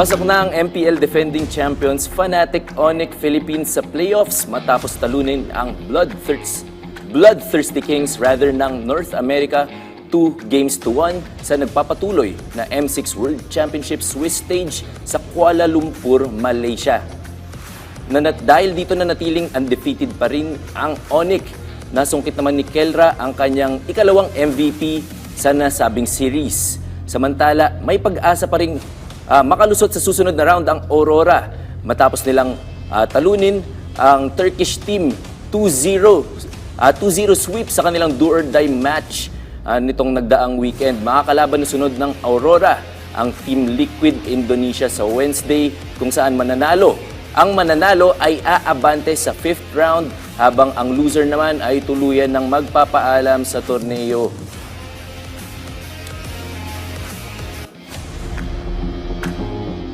Pasok na ang MPL defending champions Fnatic Onyx Philippines sa playoffs matapos talunin ang Bloodthirsty Kings ng North America 2-1 sa nagpapatuloy na M6 World Championship Swiss stage sa Kuala Lumpur, Malaysia. Dahil dito na natiling undefeated pa rin ang Onyx, nasungkit naman ni Kelra ang kanyang ikalawang MVP sa nasabing series. Samantala, may pag-asa pa rin makalusot sa susunod na round ang Aurora matapos nilang talunin ang Turkish team 2-0 sweep sa kanilang do-or-die match nitong nagdaang weekend. Makakalaban na sunod ng Aurora ang Team Liquid Indonesia sa Wednesday kung saan mananalo. Ang mananalo ay aabante sa 5th round habang ang loser naman ay tuluyan ng magpapaalam sa torneo.